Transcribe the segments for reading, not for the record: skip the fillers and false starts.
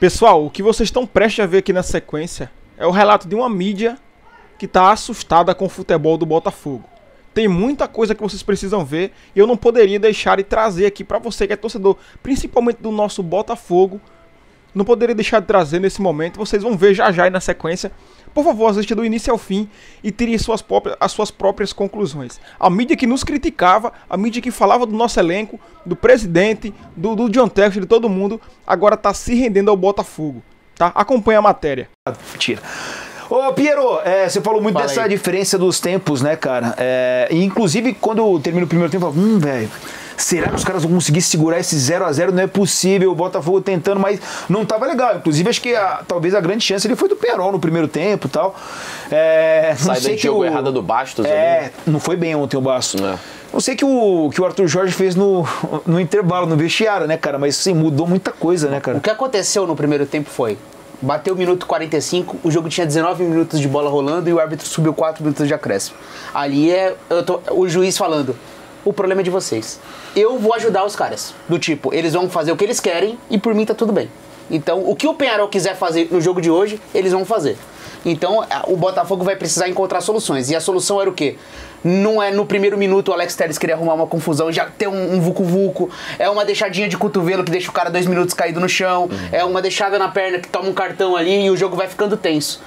Pessoal, o que vocês estão prestes a ver aqui na sequência é o relato de uma mídia que está assustada com o futebol do Botafogo. Tem muita coisa que vocês precisam ver e eu não poderia deixar de trazer aqui para você que é torcedor, principalmente do nosso Botafogo. Não poderia deixar de trazer nesse momento, vocês vão ver já já aí na sequência. Por favor, assista do início ao fim e tire as suas próprias conclusões. A mídia que nos criticava, a mídia que falava do nosso elenco, do presidente, do John Textor, de todo mundo, agora está se rendendo ao Botafogo. Tá? Acompanhe a matéria. Tira. Ô, Piero, você falou muito dessa diferença dos tempos, né, cara? E inclusive, quando termina o primeiro tempo, eu falo, velho, será que os caras vão conseguir segurar esse 0 a 0? Não é possível, o Botafogo tentando, mas não tava legal. Inclusive, acho que talvez a grande chance ele foi do Peron no primeiro tempo e tal. Saída de jogo errada do Bastos ali. Não foi bem ontem o Bastos. Não sei que o Arthur Jorge fez no intervalo, no vestiário, né, cara? Mas assim, mudou muita coisa, né, cara? O que aconteceu no primeiro tempo foi... Bateu o minuto 45, o jogo tinha 19 minutos de bola rolando e o árbitro subiu 4 minutos de acréscimo. Ali o juiz falando, o problema é de vocês. Eu vou ajudar os caras. Do tipo, eles vão fazer o que eles querem e por mim tá tudo bem. Então, o que o Peñarol quiser fazer no jogo de hoje, eles vão fazer. Então, o Botafogo vai precisar encontrar soluções. E a solução era o quê? Não é no primeiro minuto o Alex Telles querer arrumar uma confusão, já ter um vucu-vucu, é uma deixadinha de cotovelo que deixa o cara 2 minutos caído no chão, é uma deixada na perna que toma um cartão ali e o jogo vai ficando tenso.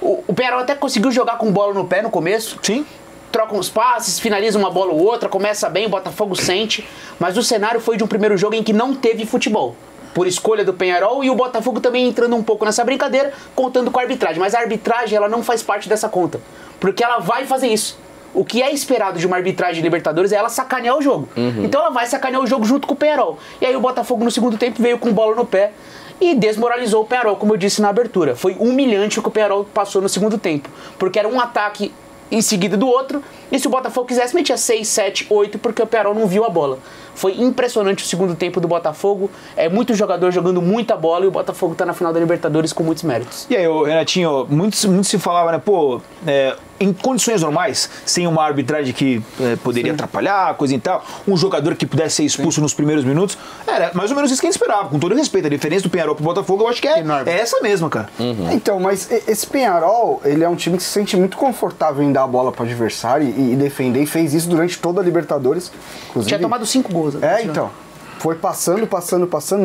O Peñarol até conseguiu jogar com bola no pé no começo. Sim. Troca uns passes, finaliza uma bola ou outra, começa bem, o Botafogo sente, mas o cenário foi de um primeiro jogo em que não teve futebol. Por escolha do Peñarol e o Botafogo também entrando um pouco nessa brincadeira, contando com a arbitragem. Mas a arbitragem, ela não faz parte dessa conta, porque ela vai fazer isso. O que é esperado de uma arbitragem de Libertadores é ela sacanear o jogo. Então ela vai sacanear o jogo junto com o Peñarol. E aí o Botafogo no segundo tempo veio com bola no pé e desmoralizou o Peñarol, como eu disse na abertura. Foi humilhante o que o Peñarol passou no segundo tempo, porque era um ataque em seguida do outro, e se o Botafogo quisesse, metia 6, 7, 8, porque o Peñarol não viu a bola. Foi impressionante o segundo tempo do Botafogo, muito jogador jogando muita bola, e o Botafogo tá na final da Libertadores com muitos méritos. E aí, Renatinho, muito se falava, né, em condições normais, sem uma arbitragem que poderia atrapalhar, coisa e tal, um jogador que pudesse ser expulso nos primeiros minutos, era mais ou menos isso que a gente esperava, com todo respeito. A diferença do Peñarol pro Botafogo, eu acho que é essa mesma, cara. Então, mas esse Peñarol, ele é um time que se sente muito confortável em dar a bola pro adversário e defender, e fez isso durante toda a Libertadores. Inclusive, tinha tomado 5 gols. Então, foi passando,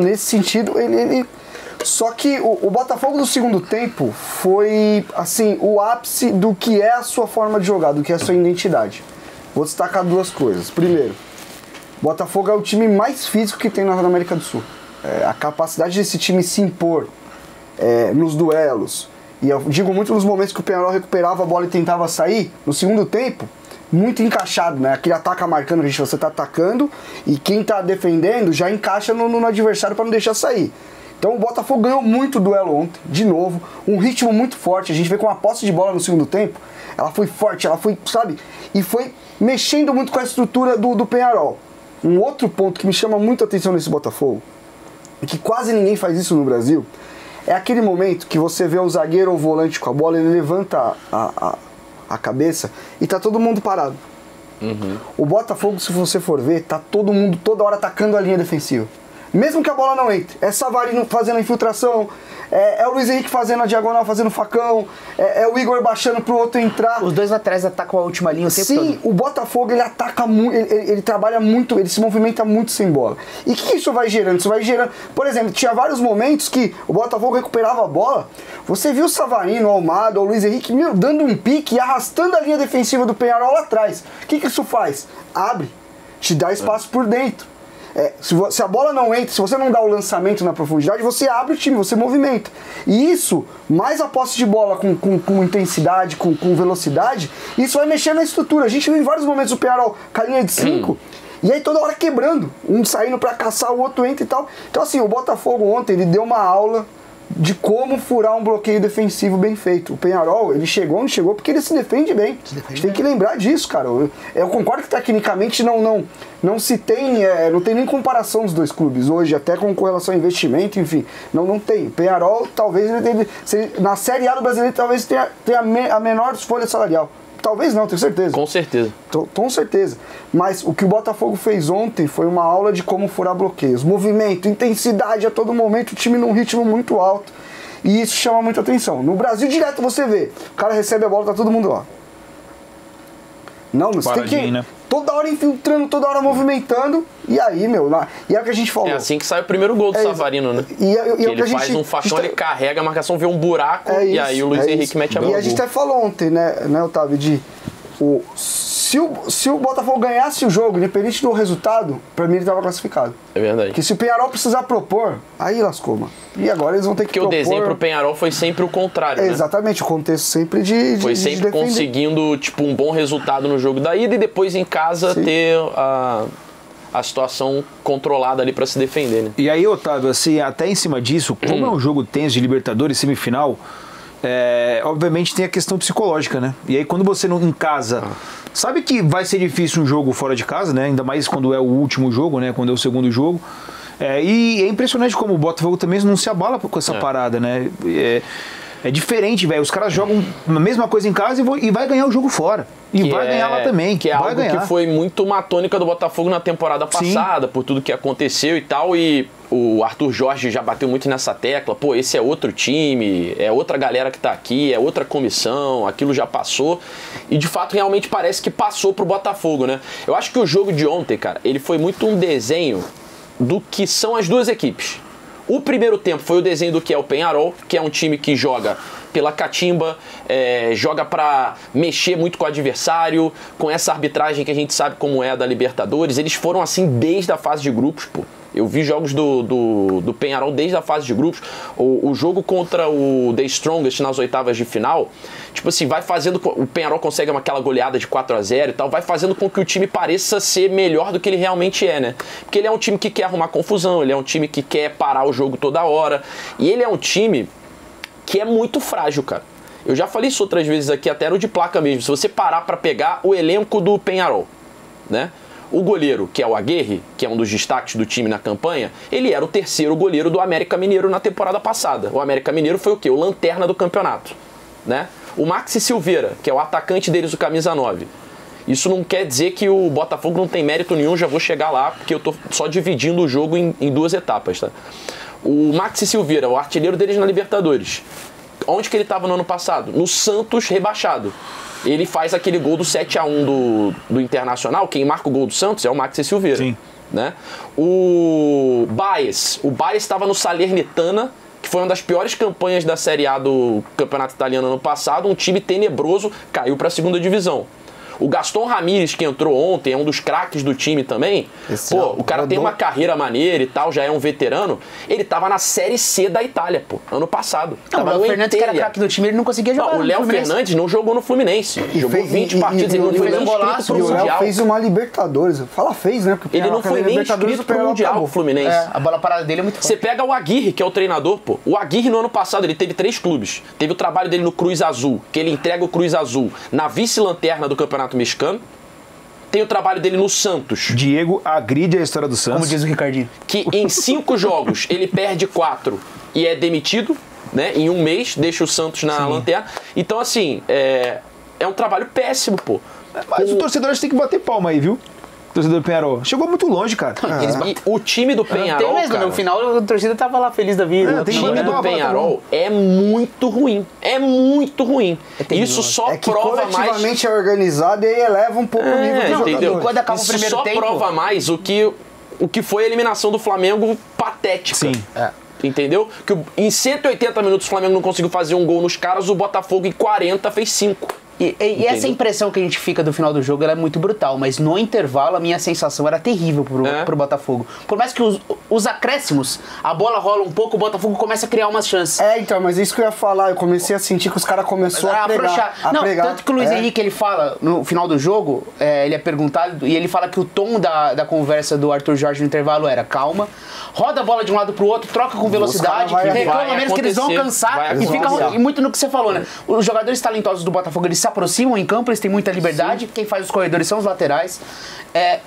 nesse sentido, ele... Só que o Botafogo do segundo tempo foi, assim, o ápice do que é a sua forma de jogar, do que é a sua identidade. Vou destacar 2 coisas. Primeiro, o Botafogo é o time mais físico que tem na América do Sul. A capacidade desse time se impor nos duelos, e eu digo muito nos momentos que o Peñarol recuperava a bola e tentava sair, no segundo tempo, muito encaixado, né? Aquele ataca marcando, gente, você tá atacando e quem tá defendendo já encaixa no adversário para não deixar sair. Então o Botafogo ganhou muito duelo ontem, de novo, um ritmo muito forte. A gente vê com a posse de bola no segundo tempo, ela foi forte, ela foi, sabe? E foi mexendo muito com a estrutura do Peñarol. Um outro ponto que me chama muito a atenção nesse Botafogo, e que quase ninguém faz isso no Brasil, é aquele momento que você vê o zagueiro ou o volante com a bola, ele levanta a cabeça e tá todo mundo parado. O Botafogo, se você for ver, tá todo mundo toda hora atacando a linha defensiva. Mesmo que a bola não entre, é Savarino fazendo a infiltração, é o Luiz Henrique fazendo a diagonal, fazendo o facão, é o Igor baixando pro outro entrar. Os dois atrás atacam a última linha o tempo todo. Sim, o Botafogo ele ataca muito, ele trabalha muito, ele se movimenta muito sem bola. E o que isso vai gerando? Isso vai gerando, por exemplo, tinha vários momentos que o Botafogo recuperava a bola, você viu o Savarino, o Almada, o Luiz Henrique dando um pique e arrastando a linha defensiva do Peñarol lá atrás. O que isso faz? Abre, te dá espaço por dentro. Se a bola não entra, se você não dá o lançamento na profundidade, você abre o time, você movimenta. E isso, mais a posse de bola com intensidade, com velocidade, isso vai mexer na estrutura. A gente viu em vários momentos o Peñarol com a linha de 5, e aí toda hora quebrando, um saindo pra caçar, o outro entra e tal. Então assim, o Botafogo ontem, ele deu uma aula de como furar um bloqueio defensivo bem feito. O Peñarol, ele chegou onde chegou porque ele se defende bem. A gente tem que lembrar disso, cara. Eu concordo que tecnicamente não se tem, não tem nem comparação dos dois clubes hoje, até com relação ao investimento, enfim, não tem. O Peñarol, talvez, na Série A do Brasileiro, talvez tenha a menor folha salarial. Talvez não, tenho certeza. Com certeza. Com certeza. Mas o que o Botafogo fez ontem foi uma aula de como furar bloqueios. Movimento, intensidade a todo momento, o time num ritmo muito alto. E isso chama muita atenção. No Brasil, direto você vê. O cara recebe a bola, tá todo mundo lá. Não, você tem que... Né? Toda hora infiltrando, toda hora movimentando. E aí, meu... E é o que a gente falou. É assim que sai o primeiro gol do Savarino, né? Ele faz um faixão, ele carrega a marcação, vê um buraco e aí o Luiz Henrique mete a bola. E a gente até falou ontem, né Otávio, se o Botafogo ganhasse o jogo, independente do resultado, pra mim ele tava classificado. É verdade. Porque se o Peñarol precisar propor, aí lascou, mano. E agora eles vão ter que propor... Porque o desenho pro Peñarol foi sempre o contrário, né? Exatamente, o contexto sempre de foi sempre defender. Conseguindo, tipo, um bom resultado no jogo da ida e depois em casa ter a situação controlada ali pra se defender, né? E aí, Otávio, assim, até em cima disso, como é um jogo tenso de Libertadores, semifinal... obviamente tem a questão psicológica, né? E aí quando você não em casa, sabe que vai ser difícil um jogo fora de casa, né? Ainda mais quando é o último jogo, né? Quando é o segundo jogo. E é impressionante como o Botafogo também não se abala com essa parada, né? É diferente, velho. Os caras jogam a mesma coisa em casa e vai ganhar o jogo fora. E vai ganhar lá também. Que é vai algo ganhar. Que foi muito uma tônica do Botafogo na temporada passada, por tudo que aconteceu e tal. E o Arthur Jorge já bateu muito nessa tecla. Pô, esse é outro time, é outra galera que tá aqui, é outra comissão, aquilo já passou. E de fato, realmente parece que passou pro Botafogo, né? Eu acho que o jogo de ontem, cara, ele foi muito um desenho do que são as duas equipes. O primeiro tempo foi o desenho do que é o Peñarol, que é um time que joga pela catimba, joga pra mexer muito com o adversário, com essa arbitragem que a gente sabe como é a da Libertadores. Eles foram assim desde a fase de grupos, pô. Eu vi jogos do Peñarol desde a fase de grupos. O jogo contra o The Strongest nas oitavas de final, tipo assim, vai fazendo... O Peñarol consegue aquela goleada de 4-0 e tal, vai fazendo com que o time pareça ser melhor do que ele realmente é, né? Porque ele é um time que quer arrumar confusão, ele é um time que quer parar o jogo toda hora. E ele é um time que é muito frágil, cara. Eu já falei isso outras vezes aqui, até no de placa mesmo. Se você parar pra pegar o elenco do Peñarol, né? O goleiro, que é o Aguirre, que é um dos destaques do time na campanha, ele era o terceiro goleiro do América Mineiro na temporada passada. O América Mineiro foi o quê? O lanterna do campeonato, né? O Maxi Silveira, que é o atacante deles, o camisa 9. Isso não quer dizer que o Botafogo não tem mérito nenhum, já vou chegar lá, porque eu tô só dividindo o jogo em duas etapas, tá? O Maxi Silveira, o artilheiro deles na Libertadores. Onde que ele estava no ano passado? No Santos rebaixado. Ele faz aquele gol do 7-1 do Internacional. Quem marca o gol do Santos é o Maxi Silveira. Sim. Né? O Baez estava no Salernitana, que foi uma das piores campanhas da Série A do Campeonato Italiano ano passado. Um time tenebroso, caiu para a segunda divisão. O Gaston Ramírez, que entrou ontem, é um dos craques do time também. O cara tem uma carreira maneira e tal, já é um veterano. Ele tava na Série C da Itália, ano passado. Não, o Léo Fernandes, que era craque do time, ele não conseguia jogar. O Léo Fernandes não jogou no Fluminense. Jogou 20 partidas, ele não foi nem inscrito pro Mundial. O Léo fez uma Libertadores. Fez, né? Porque ele não foi nem inscrito pro Mundial, o Fluminense. A bola parada dele é muito forte. Você pega o Aguirre, que é o treinador, pô. O Aguirre, no ano passado, ele teve 3 clubes. Teve o trabalho dele no Cruz Azul, que ele entrega o Cruz Azul na vice-lanterna do Campeonato Mexicano. Tem o trabalho dele no Santos. Diego agride a história do Santos. Como diz o Ricardinho. Que em 5 jogos ele perde 4 e é demitido, né? Em um mês, deixa o Santos na lanterna. Então, assim, é um trabalho péssimo, pô. Mas o torcedor acho que tem que bater palma aí, viu? O torcedor do Peñarol. Chegou muito longe, cara. E o time do Peñarol, cara, no final a torcida tava lá feliz da vida. O time do Peñarol é muito ruim. É muito ruim. Isso só prova mais... coletivamente é organizado e aí eleva um pouco o nível do jogador. Quando acaba o primeiro tempo... prova mais o que foi a eliminação do Flamengo patética. Sim. Entendeu? Que em 180 minutos o Flamengo não conseguiu fazer um gol nos caras, o Botafogo em 40 fez 5. E essa impressão que a gente fica do final do jogo, ela é muito brutal, mas no intervalo a minha sensação era terrível pro Botafogo. Por mais que os acréscimos, a bola rola um pouco, o Botafogo começa a criar umas chances. Então, mas isso que eu ia falar, eu comecei a sentir que os caras começaram a pregar. Tanto que o Luiz Henrique, ele fala, no final do jogo, ele é perguntado, e ele fala que o tom da conversa do Arthur Jorge no intervalo era calma, roda a bola de um lado pro outro, troca com velocidade, reclama menos que eles vão cansar, e fica muito no que você falou, né? Os jogadores talentosos do Botafogo, eles se aproximam em campo, eles têm muita liberdade. Quem faz os corredores são os laterais.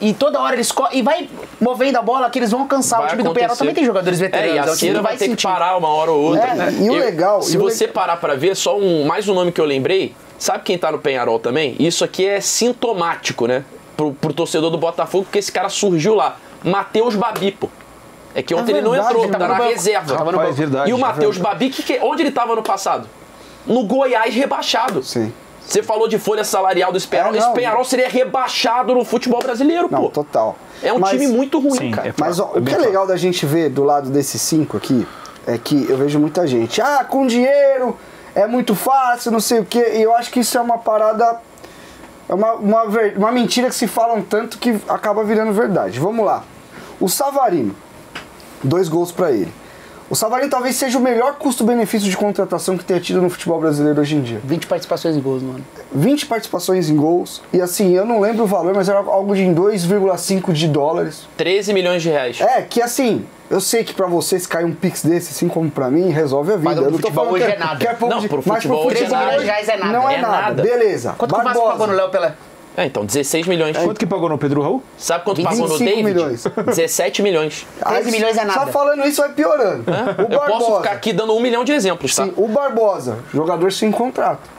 E toda hora eles e vai movendo a bola que eles vão cansar. O time do Penharol também tem jogadores veteranos. E a Cera vai ter que parar uma hora ou outra. E o legal... Se você parar pra ver, só mais um nome que eu lembrei, sabe quem tá no Penharol também? Isso aqui é sintomático, né? Pro torcedor do Botafogo, porque esse cara surgiu lá. Matheus Babi, pô. É que ontem ele não entrou, tá na reserva. Verdade, e o Matheus Babi, onde ele tava no passado? No Goiás rebaixado. Sim. Você falou de folha salarial do Penharol. Esse Penharol seria rebaixado no futebol brasileiro, não, pô. Total. É um time muito ruim, cara. Mas o que é legal da gente ver do lado desses 5 aqui é que eu vejo muita gente. Com dinheiro é muito fácil, não sei o quê. E eu acho que isso é uma parada... É uma mentira que se falam tanto que acaba virando verdade. Vamos lá. O Savarino. 2 gols pra ele. O Savarino talvez seja o melhor custo-benefício de contratação que tenha tido no futebol brasileiro hoje em dia. 20 participações em gols, mano. 20 participações em gols. E assim, eu não lembro o valor, mas era algo de 2,5 de dólares. 13 milhões de reais. Que assim, eu sei que pra vocês cair um pix desse, assim como pra mim, resolve a vida. Mas no futebol hoje é nada. Pro futebol 13 milhões de reais é nada. Não é nada. Beleza. Quanto que o Vasco pagou no Léo Pelé? Então, 16 milhões. Quanto que pagou no Pedro Raul? Sabe quanto pagou no David? Milhões. 17 milhões. 13 milhões é nada. Só falando isso vai piorando. Eu posso ficar aqui dando 1 milhão de exemplos, tá? Sim, o Barbosa, jogador sem contrato.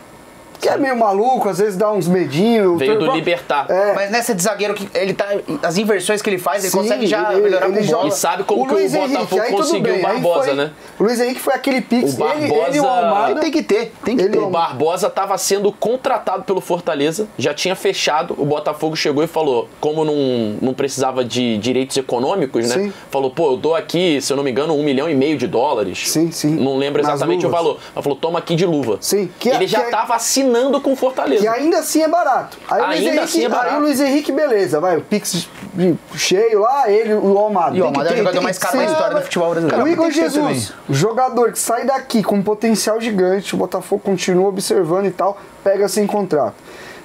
Que é meio maluco, às vezes dá uns medinhos. Veio do Libertar. Mas nessa de zagueiro, que ele tá, as inversões que ele faz, ele consegue já melhorar com bola. E sabe como que o Botafogo conseguiu o Barbosa, né? O Luiz Henrique foi aquele pix. O Barbosa... Ele e o Almada... Tem que ter. O Barbosa estava sendo contratado pelo Fortaleza, já tinha fechado, o Botafogo chegou e falou, como não precisava de direitos econômicos, né? Sim. Falou, eu dou aqui, se eu não me engano, $1,5 milhão. Sim, sim. Não lembro exatamente o valor. Ela falou, toma aqui de luva. Sim. Ele já estava assinando com o Fortaleza. Que ainda assim é barato. Aí o Luiz Henrique, beleza, vai, o Pix cheio lá, ele, o Almada. E o Almada é o jogador mais caro da história do futebol brasileiro. O Igor Jesus, jogador que sai daqui com um potencial gigante, o Botafogo continua observando e tal, pega sem contrato.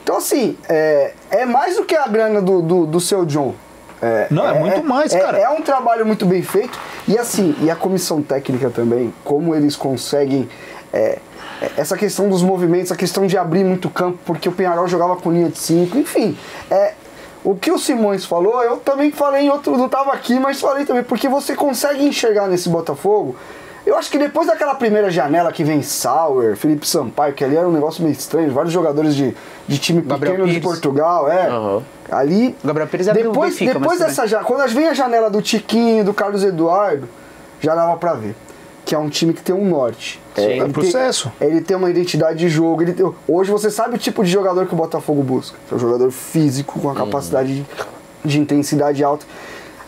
Então assim, é mais do que a grana do seu John. É muito mais, cara. É um trabalho muito bem feito. E assim, e a comissão técnica também, como eles conseguem... essa questão dos movimentos, a questão de abrir muito campo, porque o Penharol jogava com linha de 5, enfim. O que o Simões falou, eu também falei em outro, não estava aqui, mas falei também, porque você consegue enxergar nesse Botafogo. Eu acho que depois daquela primeira janela que vem Sauer, Felipe Sampaio, que ali era um negócio meio estranho, vários jogadores de time pequeno de Portugal, ali... O Gabriel Pires era depois dessa janela, quando vem a janela do Tiquinho, do Carlos Eduardo, já dava pra ver que é um time que tem um norte. É um processo. Ele tem uma identidade de jogo. Hoje você sabe o tipo de jogador que o Botafogo busca. É um jogador físico, com a capacidade de intensidade alta.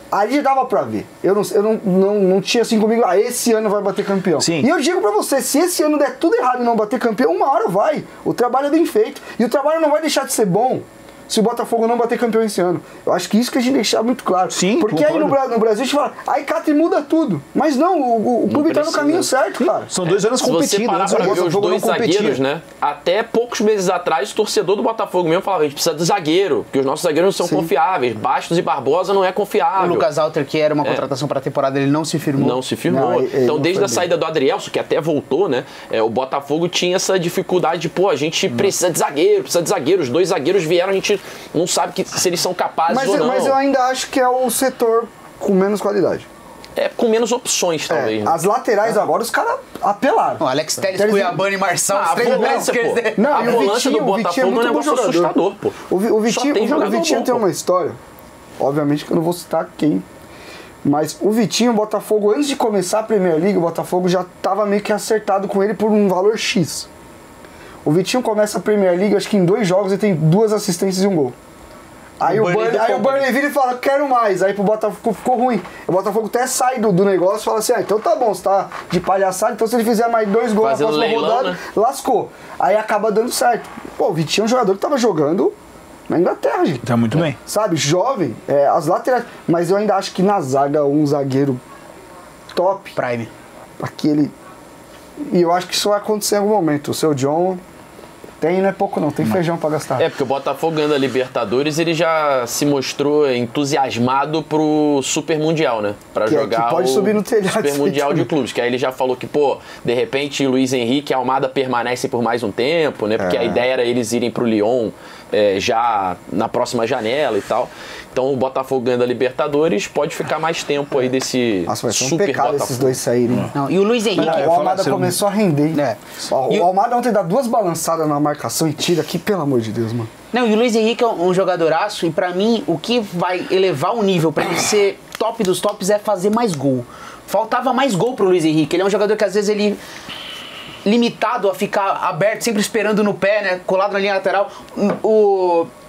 Ali dava pra ver. Eu não tinha assim comigo, esse ano vai bater campeão. Sim. E eu digo pra você, se esse ano der tudo errado e não bater campeão, uma hora vai. O trabalho é bem feito. E o trabalho não vai deixar de ser bom se o Botafogo não bater campeão esse ano. Eu acho que isso que a gente tem que deixar muito claro. Sim, porque concordo. aí no Brasil a gente fala, aí cata e muda tudo. Mas não, o clube tá no caminho certo, cara. São 2 anos competindo. Se você parar pra ver os dois zagueiros, né? Até poucos meses atrás, o torcedor do Botafogo mesmo falava, a gente precisa de zagueiro, porque os nossos zagueiros não são confiáveis. Bastos e Barbosa não é confiável. O Lucas Alter, que era uma contratação para a temporada, ele não se firmou. Não se firmou. Não, então, desde a saída do Adrielson, que até voltou, né? O Botafogo tinha essa dificuldade de, a gente precisa de zagueiro. Os 2 zagueiros vieram, a gente não sabe se eles são capazes ou não. Mas eu ainda acho que é o setor com menos qualidade. Com menos opções, talvez. Né? As laterais agora, os caras apelaram. O Alex Telles, Cuiabano e Marçal, os 3 volância, grandes. a volância do Botafogo é um negócio assustador, pô. O Vitinho tem uma história, obviamente que eu não vou citar quem, mas o Vitinho, o Botafogo, antes de começar a Premier League, o Botafogo já estava meio que acertado com ele por um valor X. O Vitinho começa a Premier League, acho que em 2 jogos ele tem 2 assistências e 1 gol. Aí o Burnley vira e fala, quero mais. Aí pro Botafogo ficou ruim. O Botafogo até sai do negócio e fala assim, então tá bom, você tá de palhaçada, então se ele fizer mais 2 gols na próxima rodada, né? Lascou. Aí acaba dando certo. Pô, o Vitinho é um jogador que tava jogando na Inglaterra, gente. Tá muito bem. Sabe, jovem, as laterais. Mas eu ainda acho que na zaga, um zagueiro top. Prime. Aquele... E eu acho que isso vai acontecer em algum momento. O seu John Tem, não é pouco não, tem feijão pra gastar. É, porque o Botafogo ganhando a Libertadores, ele já se mostrou entusiasmado pro Super Mundial, né? Pra jogar que pode subir no telhado. Super Mundial de clubes, que aí ele já falou que, pô, de repente Luiz Henrique e Almada permanecem por mais um tempo, né? Porque a ideia era eles irem pro Lyon já na próxima janela e tal. Então o Botafogo ganhando a Libertadores pode ficar mais tempo aí desse Nossa, vai ser um Super pecado Botafogo. esses dois saírem. Não, e o Luiz Henrique... O Almada começou a render. O E Almada ontem dá 2 balançadas na marcação e tira aqui, pelo amor de Deus, mano. Não, e o Luiz Henrique é um jogadoraço, e pra mim, o que vai elevar o nível pra ele ser top dos tops é fazer mais gol. Faltava mais gol pro Luiz Henrique. Ele é um jogador que às vezes ele... limitado a ficar aberto, sempre esperando no pé, né? Colado na linha lateral.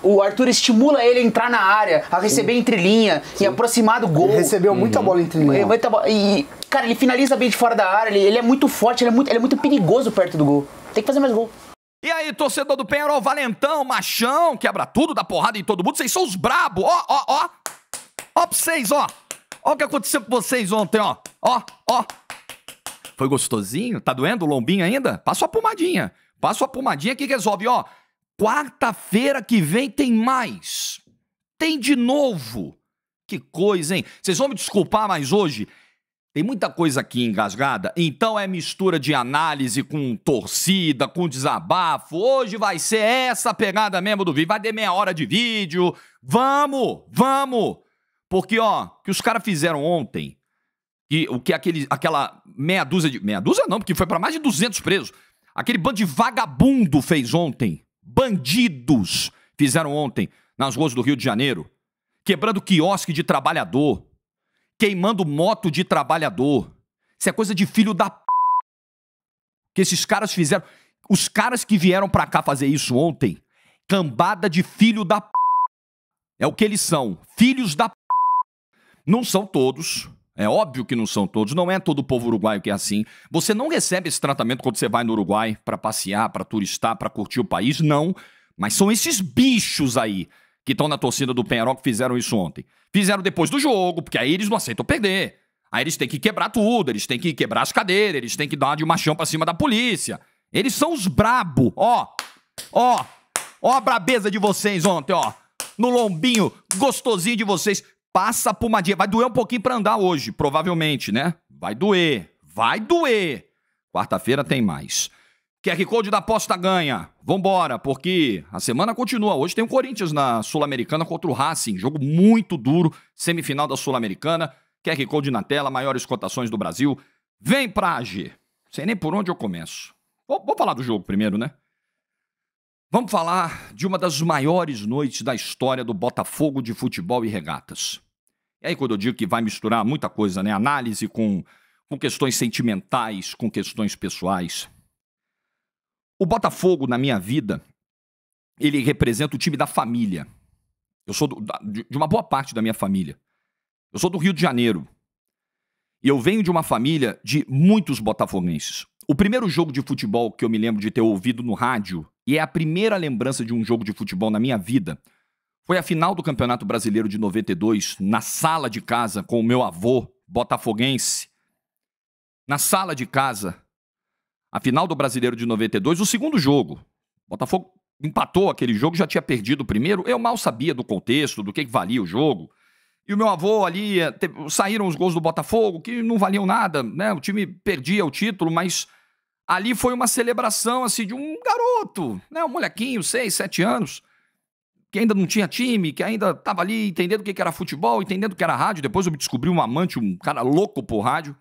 O Arthur estimula ele a entrar na área, a receber entre linha e aproximar do gol. Ele recebeu muita bola entre linha. E, cara, ele finaliza bem de fora da área, ele é muito forte, ele é muito perigoso perto do gol. Tem que fazer mais gol. E aí, torcedor do Penharol, valentão, machão, quebra tudo, dá porrada em todo mundo. Vocês são os brabo, ó. Ó pra vocês, ó. Ó o que aconteceu com vocês ontem, ó. Ó. Foi gostosinho? Tá doendo o lombinho ainda? Passa uma pomadinha. Passa uma pomadinha que resolve, ó. Quarta-feira que vem tem mais. Tem de novo. Que coisa, hein? Vocês vão me desculpar, mas hoje tem muita coisa aqui engasgada. Então é mistura de análise com torcida, com desabafo. Hoje vai ser essa pegada mesmo do vídeo. Vai ter meia hora de vídeo. Vamos. Porque, ó, que os caras fizeram ontem... aquela meia dúzia de... Meia dúzia não, porque foi pra mais de 200 presos. Aquele bando de vagabundo fez ontem. Bandidos fizeram ontem nas ruas do Rio de Janeiro. Quebrando quiosque de trabalhador. Queimando moto de trabalhador. Isso é coisa de filho da p... que esses caras fizeram. Os caras que vieram pra cá fazer isso ontem, cambada de filho da p... é o que eles são. Filhos da p... Não são todos... É óbvio que não são todos, não é todo o povo uruguaio que é assim. Você não recebe esse tratamento quando você vai no Uruguai pra passear, pra turistar, pra curtir o país, não. Mas são esses bichos aí que estão na torcida do Penharol que fizeram isso ontem. Fizeram depois do jogo, porque aí eles não aceitam perder. Aí eles têm que quebrar tudo, eles têm que quebrar as cadeiras, eles têm que dar uma de machão pra cima da polícia. Eles são os brabo, ó a brabeza de vocês ontem, ó. No lombinho gostosinho de vocês. Passa a pomadinha. Vai doer um pouquinho pra andar hoje, provavelmente, né? Vai doer. Quarta-feira tem mais. QR Code da aposta ganha. Vambora, porque a semana continua. Hoje tem o Corinthians na Sul-Americana contra o Racing. Jogo muito duro, semifinal da Sul-Americana. QR Code na tela, maiores cotações do Brasil. Vem pra AG. Sei nem por onde eu começo. Vou falar do jogo primeiro, né? Vamos falar de uma das maiores noites da história do Botafogo de futebol e regatas. E aí, quando eu digo que vai misturar muita coisa, né? Análise com questões sentimentais, com questões pessoais. O Botafogo, na minha vida, ele representa o time da família. Eu sou de uma boa parte da minha família. Eu sou do Rio de Janeiro. E eu venho de uma família de muitos botafoguenses. O primeiro jogo de futebol que eu me lembro de ter ouvido no rádio, e é a primeira lembrança de um jogo de futebol na minha vida, foi a final do Campeonato Brasileiro de 92, na sala de casa, com o meu avô, botafoguense. Na sala de casa, a final do Brasileiro de 92, o segundo jogo. O Botafogo empatou aquele jogo, já tinha perdido o primeiro. Eu mal sabia do contexto, do que valia o jogo. E o meu avô ali, saíram os gols do Botafogo, que não valiam nada, né? O time perdia o título, mas ali foi uma celebração, assim, de um garoto, né? Um molequinho, 6, 7 anos, que ainda não tinha time, que ainda estava ali entendendo o que era futebol, entendendo o que era rádio. Depois eu me descobri um amante, um cara louco por rádio.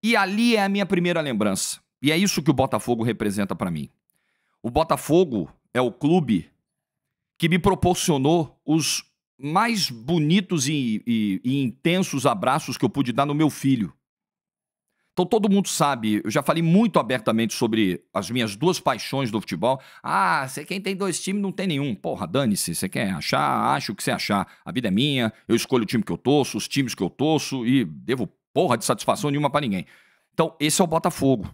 E ali é a minha primeira lembrança. E é isso que o Botafogo representa para mim. O Botafogo é o clube que me proporcionou os mais bonitos e intensos abraços que eu pude dar no meu filho. Então todo mundo sabe, eu já falei muito abertamente sobre as minhas duas paixões do futebol. Ah, você quem tem 2 times não tem nenhum. Porra, dane-se, você quer achar, acha o que você achar. A vida é minha, eu escolho o time que eu torço, os times que eu torço e devo porra de satisfação nenhuma pra ninguém. Então esse é o Botafogo,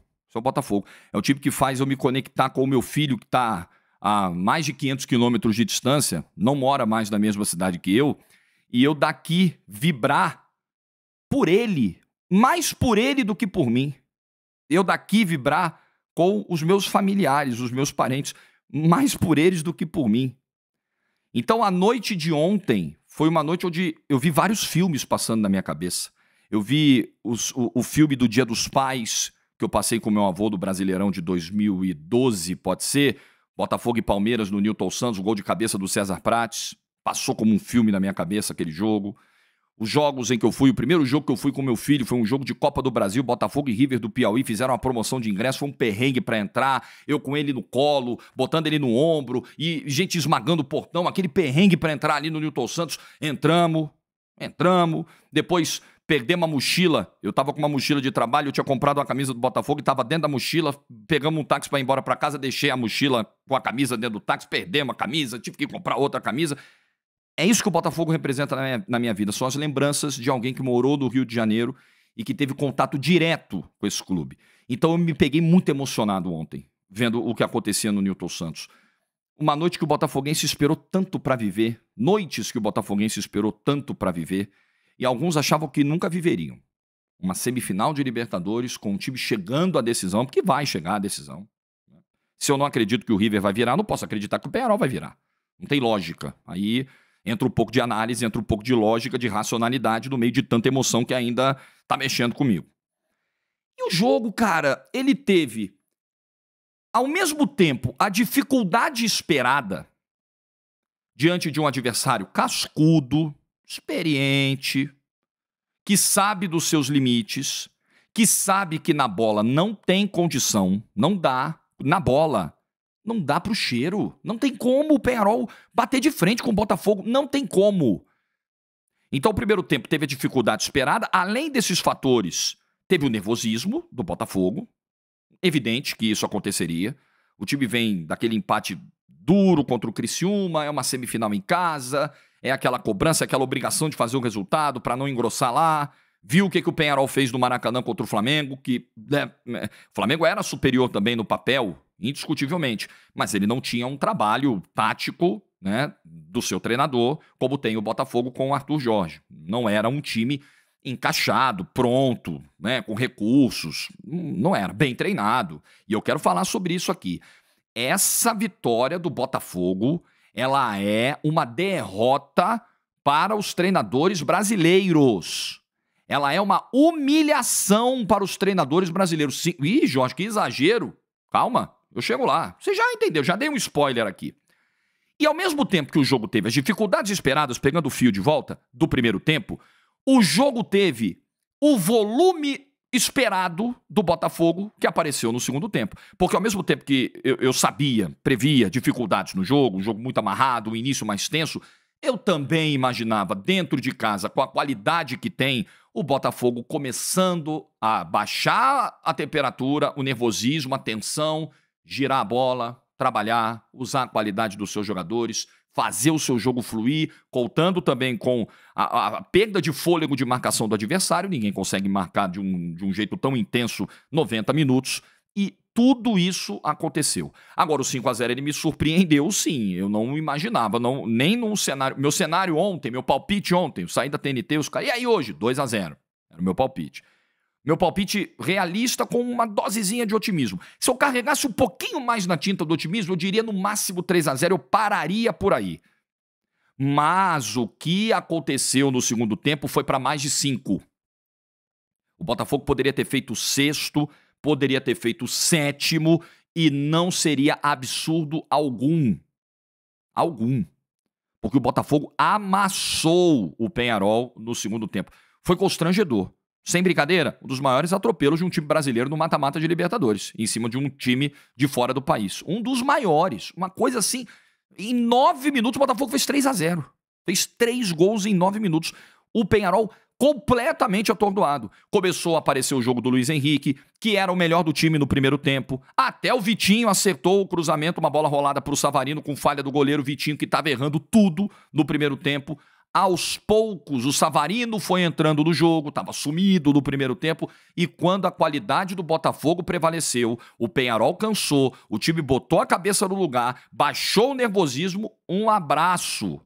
É o time que faz eu me conectar com o meu filho que tá a mais de 500 quilômetros de distância, não mora mais na mesma cidade que eu, e eu daqui vibrar por ele, mais por ele do que por mim. Eu daqui vibrar com os meus familiares, os meus parentes. mais por eles do que por mim. Então a noite de ontem foi uma noite onde eu vi vários filmes passando na minha cabeça. Eu vi o filme do Dia dos Pais, que eu passei com meu avô do Brasileirão de 2012, pode ser, Botafogo e Palmeiras no Newton Santos, o gol de cabeça do César Prates, passou como um filme na minha cabeça aquele jogo. Os jogos em que eu fui, o primeiro jogo que eu fui com meu filho foi um jogo de Copa do Brasil, Botafogo e River do Piauí, fizeram uma promoção de ingresso, foi um perrengue pra entrar, eu com ele no colo, botando ele no ombro, e gente esmagando o portão, aquele perrengue pra entrar ali no Newton Santos. Entramos, depois perdemos a mochila, eu tava com uma mochila de trabalho, eu tinha comprado uma camisa do Botafogo e tava dentro da mochila, pegamos um táxi pra ir embora pra casa, deixei a mochila com a camisa dentro do táxi, perdemos a camisa, tive que comprar outra camisa. É isso que o Botafogo representa na minha vida. São as lembranças de alguém que morou no Rio de Janeiro e que teve contato direto com esse clube. Então eu me peguei muito emocionado ontem, vendo o que acontecia no Newton Santos. Uma noite que o botafoguense esperou tanto para viver, noites que o botafoguense esperou tanto para viver, e alguns achavam que nunca viveriam. Uma semifinal de Libertadores com o time chegando à decisão, porque vai chegar à decisão. Se eu não acredito que o River vai virar, não posso acreditar que o Peñarol vai virar. Não tem lógica. Aí entra um pouco de análise, entra um pouco de lógica, de racionalidade no meio de tanta emoção que ainda tá mexendo comigo. E o jogo, cara, ele teve, ao mesmo tempo, a dificuldade esperada diante de um adversário cascudo, experiente, que sabe dos seus limites, que sabe que na bola não tem condição, não dá, na bola não dá pro cheiro. Não tem como o Peñarol bater de frente com o Botafogo. Não tem como. Então o primeiro tempo teve a dificuldade esperada. Além desses fatores, teve o nervosismo do Botafogo. Evidente que isso aconteceria. O time vem daquele empate duro contra o Criciúma. É uma semifinal em casa. É aquela cobrança, aquela obrigação de fazer o resultado para não engrossar lá. Viu o que o Peñarol fez no Maracanã contra o Flamengo, que o Flamengo era superior também no papel, indiscutivelmente, mas ele não tinha um trabalho tático, né, do seu treinador, como tem o Botafogo com o Arthur Jorge. Não era um time encaixado, pronto, né, com recursos, não era bem treinado. E eu quero falar sobre isso aqui. Essa vitória do Botafogo, ela é uma derrota para os treinadores brasileiros. Ela é uma humilhação para os treinadores brasileiros. Sim. Ih, Jorge, que exagero. Calma, eu chego lá. Você já entendeu, já dei um spoiler aqui. E ao mesmo tempo que o jogo teve as dificuldades esperadas, pegando o fio de volta do primeiro tempo, o jogo teve o volume esperado do Botafogo que apareceu no segundo tempo. Porque ao mesmo tempo que eu sabia, previa dificuldades no jogo, um jogo muito amarrado, um início mais tenso, eu também imaginava, dentro de casa, com a qualidade que tem, o Botafogo começando a baixar a temperatura, o nervosismo, a tensão, girar a bola, trabalhar, usar a qualidade dos seus jogadores, fazer o seu jogo fluir, contando também com a perda de fôlego de marcação do adversário. Ninguém consegue marcar de um jeito tão intenso 90 minutos. E tudo isso aconteceu. Agora, o 5-0 ele me surpreendeu, sim. Eu não imaginava, nem num cenário... Meu cenário ontem, meu palpite ontem, eu saí da TNT, os caras... E aí hoje? 2-0. Era o meu palpite. Meu palpite realista com uma dosezinha de otimismo. Se eu carregasse um pouquinho mais na tinta do otimismo, eu diria no máximo 3-0, eu pararia por aí. Mas o que aconteceu no segundo tempo foi para mais de 5. O Botafogo poderia ter feito o 6º, poderia ter feito o 7º e não seria absurdo algum. Algum. Porque o Botafogo amassou o Peñarol no segundo tempo. Foi constrangedor. Sem brincadeira, um dos maiores atropelos de um time brasileiro no mata-mata de Libertadores, em cima de um time de fora do país. Um dos maiores. Uma coisa assim, em 9 minutos o Botafogo fez 3-0. Fez 3 gols em 9 minutos. O Peñarol completamente atordoado. Começou a aparecer o jogo do Luiz Henrique, que era o melhor do time no primeiro tempo. Até o Vitinho acertou o cruzamento, uma bola rolada para o Savarino com falha do goleiro Vitinho, que estava errando tudo no primeiro tempo. Aos poucos, o Savarino foi entrando no jogo, estava sumido no primeiro tempo, e quando a qualidade do Botafogo prevaleceu, o Peñarol cansou, o time botou a cabeça no lugar, baixou o nervosismo, um abraço,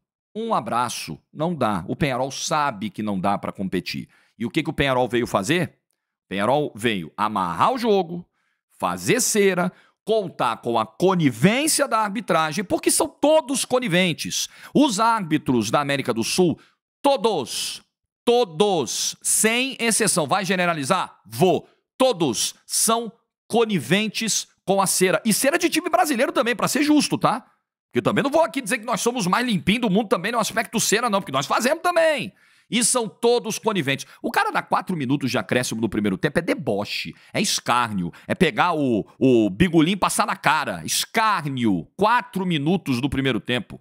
não dá. O Peñarol sabe que não dá para competir. E o que o Peñarol veio fazer? O Peñarol veio amarrar o jogo, fazer cera, contar com a conivência da arbitragem, porque são todos coniventes. Os árbitros da América do Sul, todos, sem exceção. Vai generalizar? Vou. Todos são coniventes com a cera. E cera de time brasileiro também, pra ser justo, tá? Porque eu também não vou aqui dizer que nós somos mais limpinhos do mundo também no aspecto cera, não, porque nós fazemos também. E são todos coniventes. O cara dá 4 minutos de acréscimo no primeiro tempo é deboche, é escárnio, é pegar o bigolim e passar na cara. Escárnio. 4 minutos do primeiro tempo.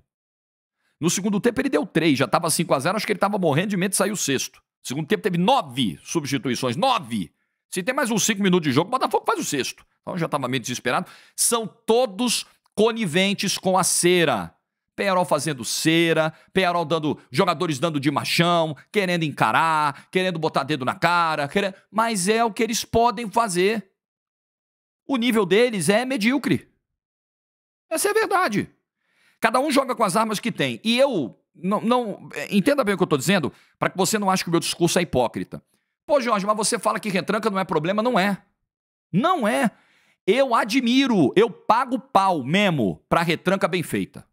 No segundo tempo ele deu 3, já tava 5-0, acho que ele tava morrendo de medo de sair o sexto. No segundo tempo teve 9 substituições, 9. Se tem mais uns 5 minutos de jogo, o Botafogo faz o sexto. Então já tava meio desesperado. São todos coniventes com a cera. Penharol fazendo cera, Penharol jogadores dando de machão, querendo encarar, querendo botar dedo na cara, mas é o que eles podem fazer. O nível deles é medíocre. Essa é a verdade. Cada um joga com as armas que tem. E eu, não entenda bem o que eu estou dizendo, para que você não ache que o meu discurso é hipócrita. Pô, Jorge, mas você fala que retranca não é problema. Não é. Não é. Eu admiro, eu pago pau mesmo para retranca bem feita.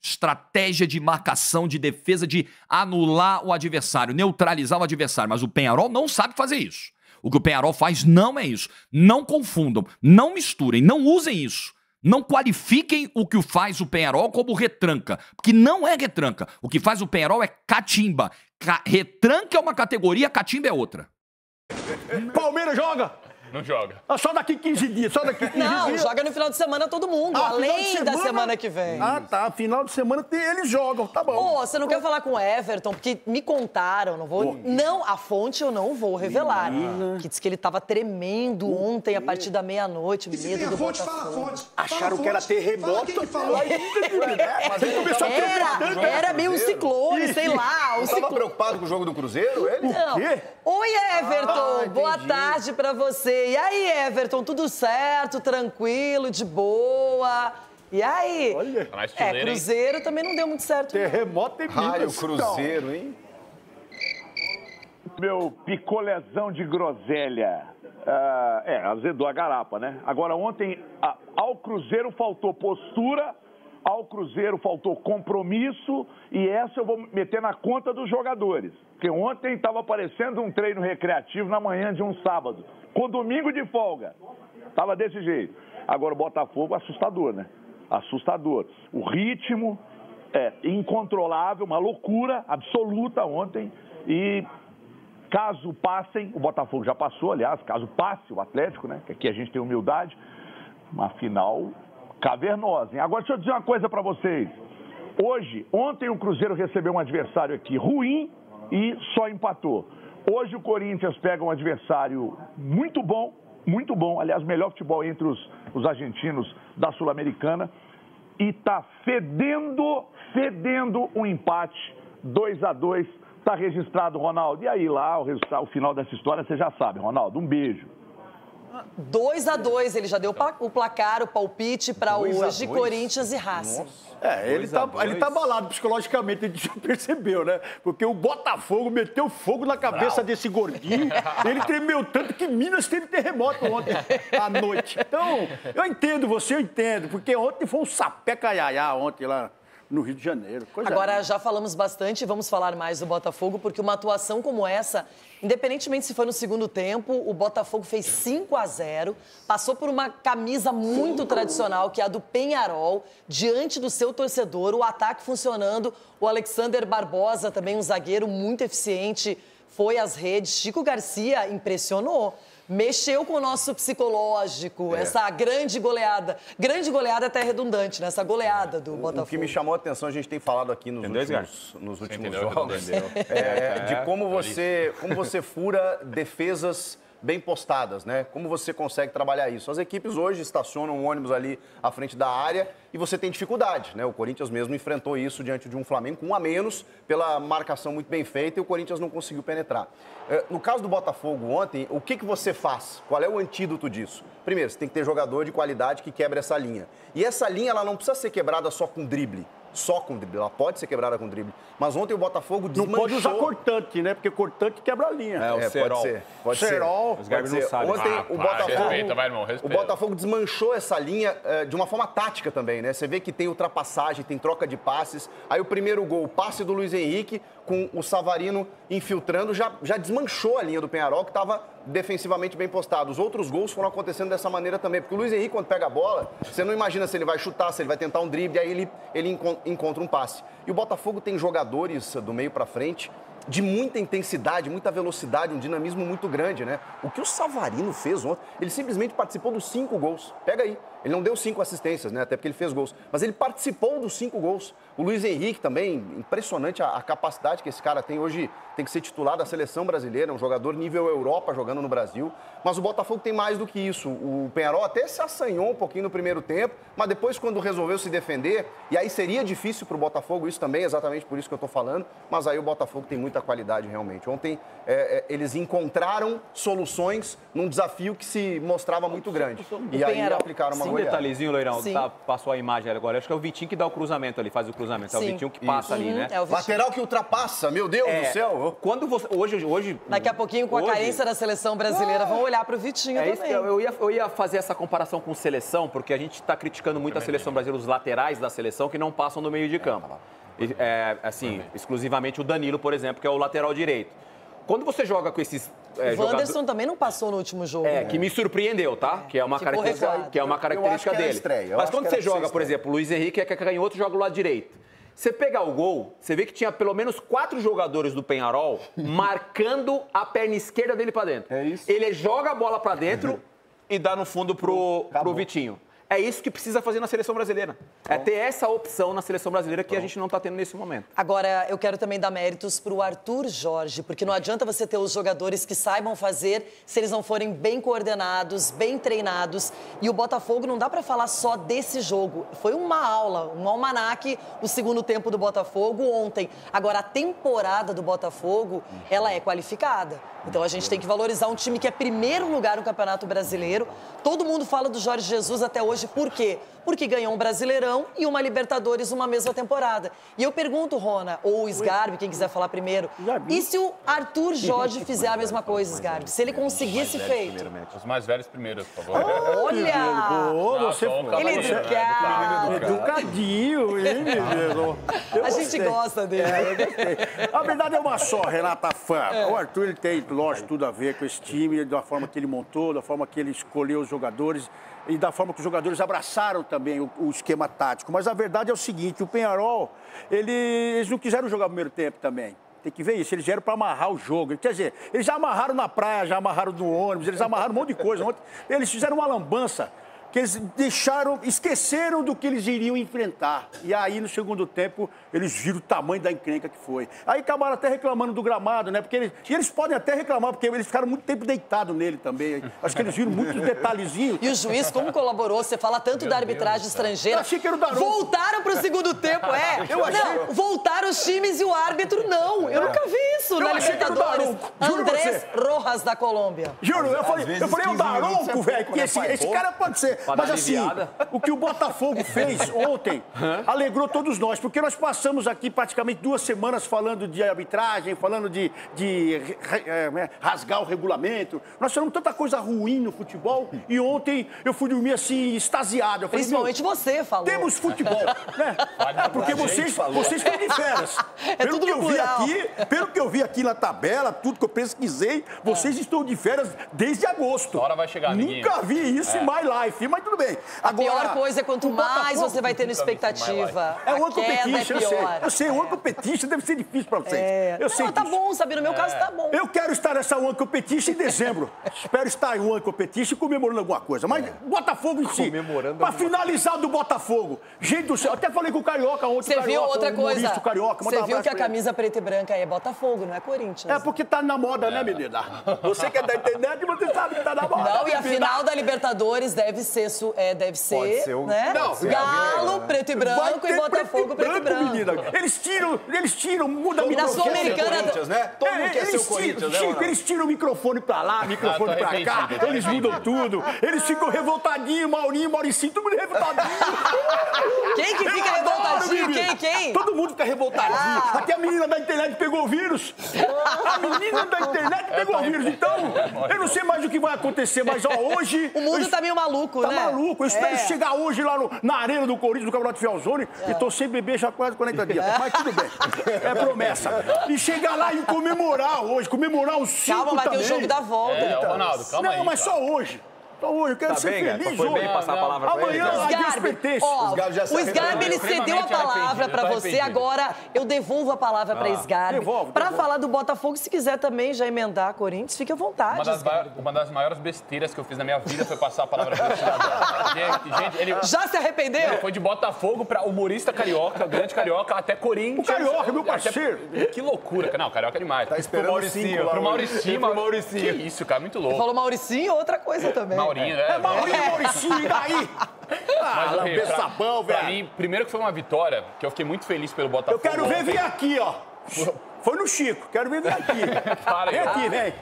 Estratégia de marcação, de defesa, de anular o adversário, neutralizar o adversário. Mas o Penharol não sabe fazer isso. O que o Penharol faz não é isso. Não confundam, não misturem, não usem isso. Não qualifiquem o que faz o Penharol como retranca, porque não é retranca. O que faz o Penharol é catimba. Retranca é uma categoria, catimba é outra. Palmeiras joga! Não joga. Só daqui 15 dias, só daqui 15 dias. Não, joga no final de semana todo mundo, além da semana que vem. Ah, tá. Final de semana eles jogam, tá bom. Pô, você não quer falar com o Everton, porque me contaram, não vou... Não, a fonte eu não vou revelar. Que diz que ele tava tremendo ontem, a partir da meia-noite, medo do Botafogo. Acharam que era terremoto. Era meio um ciclone, sei lá. Não tava preocupado com o jogo do Cruzeiro, ele? Não. Oi, Everton, boa tarde pra você. E aí, Everton, tudo certo, tranquilo, de boa? E aí? Olha. Cruzeiro também não deu muito certo. Terremoto em Minas. Raio Cruzeiro, hein? Meu picolezão de groselha. Azedou a garapa, né? Agora, ontem, ao Cruzeiro faltou postura, ao Cruzeiro faltou compromisso, e essa eu vou meter na conta dos jogadores. Porque ontem estava parecendo um treino recreativo na manhã de um sábado, com domingo de folga. Tava desse jeito. Agora o Botafogo, assustador, né? Assustador. O ritmo é incontrolável, uma loucura absoluta ontem. E caso passem, o Botafogo já passou, aliás, caso passe o Atlético, né? Que aqui a gente tem humildade, uma final cavernosa, hein? Agora deixa eu dizer uma coisa para vocês. Ontem o Cruzeiro recebeu um adversário aqui ruim e só empatou. Hoje o Corinthians pega um adversário muito bom, aliás, melhor futebol entre os argentinos da Sul-Americana, e tá fedendo um empate, 2-2, tá registrado, Ronaldo. E aí lá, o final dessa história, você já sabe, Ronaldo, um beijo. 2-2, ele já deu o placar, o palpite para hoje, Corinthians e Racing. Ele tá abalado psicologicamente, a gente já percebeu, né? Porque o Botafogo meteu fogo na cabeça desse gordinho, ele tremeu tanto que Minas teve terremoto ontem à noite. Então, eu entendo, porque ontem foi um sapé-caiaiá ontem lá no Rio de Janeiro. Agora, já falamos bastante, vamos falar mais do Botafogo, porque uma atuação como essa, independentemente se foi no segundo tempo, o Botafogo fez 5-0, passou por uma camisa muito tradicional, que é a do Penharol, diante do seu torcedor, o ataque funcionando, o Alexander Barbosa, também um zagueiro muito eficiente, foi às redes, Chico Garcia impressionou. Mexeu com o nosso psicológico, essa grande goleada. Grande goleada até redundante, né? Essa goleada do Botafogo. O que me chamou a atenção, a gente tem falado aqui nos últimos jogos, de como você fura defesas bem postadas, né? Como você consegue trabalhar isso? As equipes hoje estacionam um ônibus ali à frente da área e você tem dificuldade, né? O Corinthians mesmo enfrentou isso diante de um Flamengo com um a menos pela marcação muito bem feita e o Corinthians não conseguiu penetrar. No caso do Botafogo ontem, o que você faz? Qual é o antídoto disso? Primeiro, você tem que ter jogador de qualidade que quebra essa linha. E essa linha, ela não precisa ser quebrada só com drible. só com drible, ela pode ser quebrada com drible. Mas ontem o Botafogo desmanchou... Não pode usar cortante, né? Porque cortante quebra a linha. o Serol. Pode ser. Serol. Os Garbs não sabem. Ontem o Botafogo desmanchou essa linha de uma forma tática também, né? Você vê que tem ultrapassagem, tem troca de passes. Aí o primeiro gol, o passe do Luiz Henrique, com o Savarino infiltrando, já desmanchou a linha do Peñarol, que estava defensivamente bem postado. Os outros gols foram acontecendo dessa maneira também, porque o Luiz Henrique, quando pega a bola, você não imagina se ele vai chutar, se ele vai tentar um drible, aí ele encontra um passe. E o Botafogo tem jogadores do meio para frente de muita intensidade, muita velocidade, um dinamismo muito grande, né? O que o Savarino fez ontem, ele simplesmente participou dos 5 gols. Pega aí. Ele não deu 5 assistências, né? Até porque ele fez gols. Mas ele participou dos 5 gols. O Luiz Henrique também, impressionante a capacidade que esse cara tem. Hoje tem que ser titular da seleção brasileira, um jogador nível Europa jogando no Brasil. Mas o Botafogo tem mais do que isso. O Peñarol até se assanhou um pouquinho no primeiro tempo, mas depois quando resolveu se defender, e aí seria difícil para o Botafogo isso também, exatamente por isso que eu estou falando, mas aí o Botafogo tem muita qualidade realmente. Ontem eles encontraram soluções num desafio que se mostrava muito grande. E aí aplicaram uma Um detalhezinho, Loirão, passou a imagem agora. Acho que é o Vitinho que dá o cruzamento ali, faz o cruzamento. É o Vitinho que passa ali, né? Lateral que ultrapassa, meu Deus do céu. Quando você, hoje... Daqui a pouquinho, com a carência da seleção brasileira, vão olhar para o Vitinho também. Isso que eu ia fazer essa comparação com seleção, porque a gente está criticando muito a seleção brasileira, os laterais da seleção que não passam no meio de campo. Exclusivamente o Danilo, por exemplo, que é o lateral direito. Quando você joga com esses o Wanderson também não passou no último jogo. Que me surpreendeu, tá? Que é uma característica dele. Mas quando você joga, por exemplo, o Luiz Henrique é canhoto, joga o lado direito. Você pegar o gol, você vê que tinha pelo menos 4 jogadores do Peñarol marcando a perna esquerda dele pra dentro. É isso. Ele joga a bola pra dentro e dá no fundo pro Vitinho. É isso que precisa fazer na seleção brasileira. É ter essa opção na seleção brasileira que a gente não está tendo nesse momento. Agora, eu quero também dar méritos para o Arthur Jorge, porque não adianta você ter os jogadores que saibam fazer se eles não forem bem coordenados, bem treinados. E o Botafogo não dá para falar só desse jogo. Foi uma aula, um almanaque, o segundo tempo do Botafogo ontem. Agora, a temporada do Botafogo, ela é qualificada. Então, a gente tem que valorizar um time que é primeiro lugar no Campeonato Brasileiro. Todo mundo fala do Jorge Jesus até hoje. Por quê? Porque ganhou um Brasileirão e uma Libertadores numa mesma temporada. E eu pergunto, Rona, ou o Sgarbi, quem quiser falar primeiro, e se o Arthur Jorge fizer a mesma coisa, Sgarbi? Se ele conseguisse feito? Os mais velhos primeiro, por favor. Olha! Ele é educadinho, hein, menino? A gente gosta dele. A verdade é uma só, Renata Fã. O Arthur ele tem, lógico, tudo a ver com esse time, da forma que ele montou, da forma que ele escolheu os jogadores e da forma que os jogadores abraçaram também o esquema tático. Mas a verdade é o seguinte, o Peñarol, eles não quiseram jogar o primeiro tempo também. Tem que ver isso, eles vieram para amarrar o jogo. Quer dizer, eles já amarraram na praia, já amarraram no ônibus, eles amarraram um monte de coisa. Eles fizeram uma lambança que eles esqueceram do que eles iriam enfrentar. E aí, no segundo tempo, eles viram o tamanho da encrenca que foi. Aí acabaram até reclamando do gramado, né? Porque eles podem até reclamar, porque eles ficaram muito tempo deitados nele também. Acho que eles viram muitos detalhezinhos. E o juiz, como colaborou? Você fala tanto da arbitragem estrangeira. Eu achei que era o Daronco. Voltaram para o segundo tempo, Não, voltaram os times e o árbitro não. Eu nunca vi isso na Libertadores. Andrés Rojas, da Colômbia. Juro, eu falei o Daronco, velho, porque esse cara pode ser. Mas assim, o que o Botafogo fez ontem alegrou todos nós, porque nós passamos aqui praticamente 2 semanas falando de arbitragem, falando de rasgar o regulamento. Nós falamos tanta coisa ruim no futebol e ontem eu fui dormir assim, extasiado. Eu falei, principalmente você falou. Temos futebol, né? Porque vocês estão de férias. Pelo que eu vi aqui na tabela, tudo que eu pesquisei, vocês estão de férias desde agosto. A hora vai chegar, Nunca vi isso em my life, mas tudo bem. Agora, a pior coisa é quanto mais você vai tendo expectativa. É um competition, eu sei. Um competition deve ser difícil pra vocês. Eu sei tá bom, sabe? No meu caso, tá bom. Eu quero estar nessa One Competition em dezembro. Espero estar em One Competition comemorando alguma coisa. Mas Botafogo em si. Pra finalizar do Botafogo. Gente do céu, até falei com o Carioca ontem. Você viu outra coisa? Carioca, você viu que a camisa preta e branca é Botafogo, não é Corinthians. É porque tá na moda, né, menina? Você que é da internet, você sabe que tá na moda. Não, e a final da Libertadores deve ser terço deve ser, Pode ser né? Galo, preto e branco, e Botafogo, preto e branco. Menina. Eles tiram, muda E na Sul-Americana... né? Todo mundo quer ser o Corinthians, né? Chico, eles tiram o microfone pra lá, microfone pra cá, eles mudam tudo. Eles ficam revoltadinhos, Mauricinho, todo mundo revoltadinho. Quem que fica revoltadinho? Quem? Todo mundo fica revoltadinho. Até a menina da internet pegou o vírus. A menina da internet pegou o vírus. Então, eu não sei mais o que vai acontecer, mas hoje... O mundo tá meio maluco, né? Tá maluco. Eu espero chegar hoje lá na arena do Corinthians, do Campeonato Fialzone, e tô sem beber já quase 40 dias. Mas tudo bem. É promessa. E chegar lá e comemorar hoje, comemorar os 5 Calma, vai ter também. o jogo da volta. Ronaldo, calma aí. Não, mas só hoje. Eu quero ser feliz Foi hoje. bem passar a palavra pra ele. Amanhã, adeus pertence. O Sgarbi, ele cedeu a palavra pra você, agora eu devolvo a palavra pra Sgarbi. Pra falar do Botafogo, se quiser também já emendar a Corinthians, fique à vontade. Uma das maiores besteiras que eu fiz na minha vida foi passar a palavra pro cidadão. Gente, ele... Já se arrependeu? Foi de Botafogo pra humorista carioca, grande carioca, até Corinthians. O carioca, meu parceiro. Que loucura. Não, carioca é demais. Tá esperando Pro Mauricinho. Que isso, cara, muito louco. Falou Mauricinho, outra coisa também. Maurinho, né? Mauricinho, e daí? Mas, sabão, pra velho. mim, primeiro que foi uma vitória, que eu fiquei muito feliz pelo Botafogo. Eu quero ver vir aqui, ó. Foi no Chico, quero ver vir aqui. Para aí. Vem aqui, vem.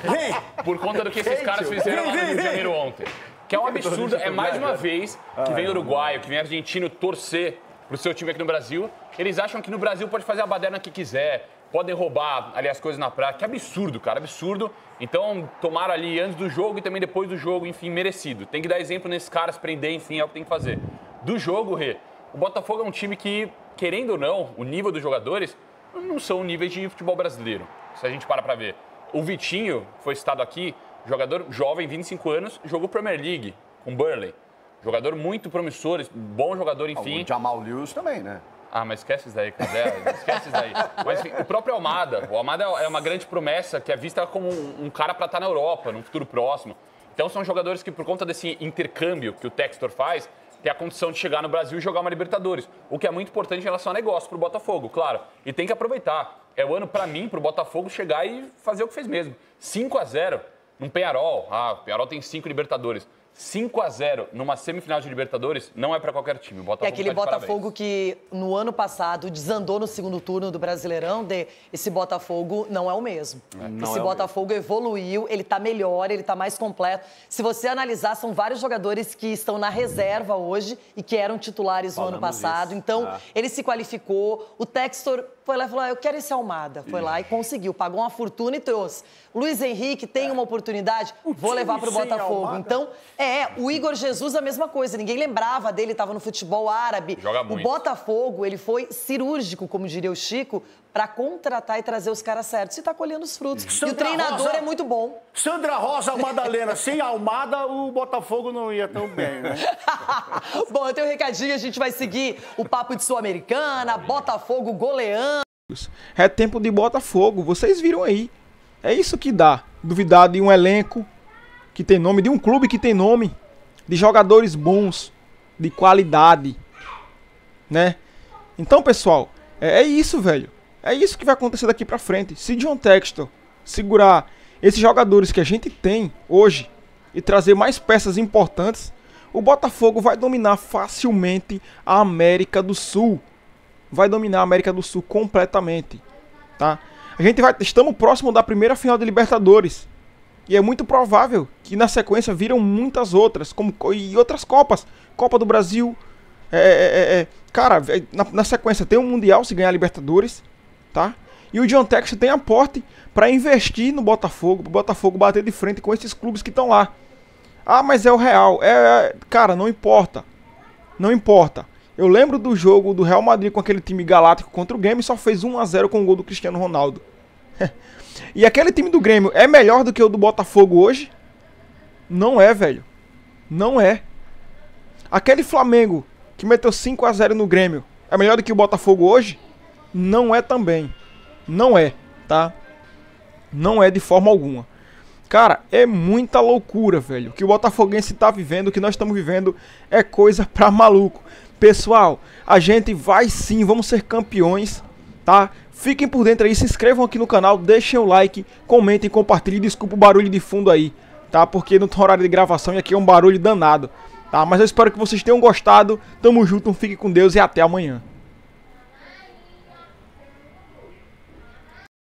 Vem. Por conta do que esses caras fizeram lá no Rio de Janeiro ontem. Que é um absurdo, é mais uma vez que vem uruguaio, que vem argentino torcer pro seu time aqui no Brasil. Eles acham que no Brasil pode fazer a baderna que quiser, podem roubar ali as coisas na praia. Que absurdo, cara, absurdo. Então, tomaram ali antes do jogo e também depois do jogo, enfim, merecido. Tem que dar exemplo nesses caras, prender, enfim, é o que tem que fazer. Do jogo, Rê, o Botafogo é um time que, querendo ou não, o nível dos jogadores não são níveis de futebol brasileiro, se a gente para ver. O Vitinho, foi citado aqui, jogador jovem, 25 anos, jogou Premier League com Burnley. Jogador muito promissor, bom jogador, enfim. O Jamal Lewis também, né? Ah, mas esquece isso daí, cara. Esquece isso daí. Mas enfim, o próprio Almada. O Almada é uma grande promessa que é vista como um cara para estar na Europa, num futuro próximo. Então são jogadores que, por conta desse intercâmbio que o Textor faz, tem a condição de chegar no Brasil e jogar uma Libertadores. O que é muito importante em relação a negócio pro Botafogo, claro. E tem que aproveitar. É o ano, para mim, pro Botafogo chegar e fazer o que fez mesmo. 5-0 num Peñarol. Ah, o Peñarol tem 5 Libertadores. 5-0 numa semifinal de Libertadores não é para qualquer time. O Botafogo é aquele Botafogo que no ano passado desandou no segundo turno do Brasileirão. Esse Botafogo não é o mesmo. Esse Botafogo evoluiu, ele tá melhor, ele tá mais completo. Se você analisar, são vários jogadores que estão na reserva hoje e que eram titulares no ano passado. Então, ele se qualificou. O Textor foi lá e falou, eu quero esse Almada. Foi lá e conseguiu, pagou uma fortuna e trouxe. Luiz Henrique tem uma oportunidade, vou levar pro Botafogo. Então, o Igor Jesus a mesma coisa. Ninguém lembrava dele, estava no futebol árabe. Joga muito. O Botafogo, ele foi cirúrgico, como diria o Chico, para contratar e trazer os caras certos. E tá colhendo os frutos. E o treinador é muito bom. Sandra Rosa Madalena, sem Almada, o Botafogo não ia tão bem, né? Bom, eu tenho um recadinho, a gente vai seguir o papo de Sul-Americana, Botafogo goleando. É tempo de Botafogo, vocês viram aí. É isso que dá. Duvidar de um elenco que tem nome, de um clube que tem nome, de jogadores bons, de qualidade, né? Então, pessoal, é isso, velho. É isso que vai acontecer daqui pra frente. Se John Textor segurar esses jogadores que a gente tem hoje e trazer mais peças importantes, o Botafogo vai dominar facilmente a América do Sul. Vai dominar a América do Sul completamente, tá? Estamos próximo da primeira final de Libertadores. E é muito provável que na sequência viram muitas outras, e outras Copas. Copa do Brasil. Cara, na sequência tem um Mundial se ganhar a Libertadores, tá? E o John Textor tem aporte para investir no Botafogo, para o Botafogo bater de frente com esses clubes que estão lá. Ah, mas é o Real. Cara, não importa. Não importa. Eu lembro do jogo do Real Madrid com aquele time galáctico contra o Grêmio e só fez 1-0 com o gol do Cristiano Ronaldo. E aquele time do Grêmio é melhor do que o do Botafogo hoje? Não é, velho. Não é. Aquele Flamengo que meteu 5-0 no Grêmio é melhor do que o Botafogo hoje? Não é também. Não é, tá? Não é de forma alguma. Cara, é muita loucura, velho. O que o botafoguense tá vivendo, o que nós estamos vivendo é coisa pra maluco. Pessoal, a gente vai sim, vamos ser campeões, tá? Fiquem por dentro aí, se inscrevam aqui no canal, deixem o like, comentem, compartilhem, desculpa o barulho de fundo aí, tá? Porque não tem horário de gravação e aqui é um barulho danado, tá? Mas eu espero que vocês tenham gostado. Tamo junto, fique com Deus e até amanhã.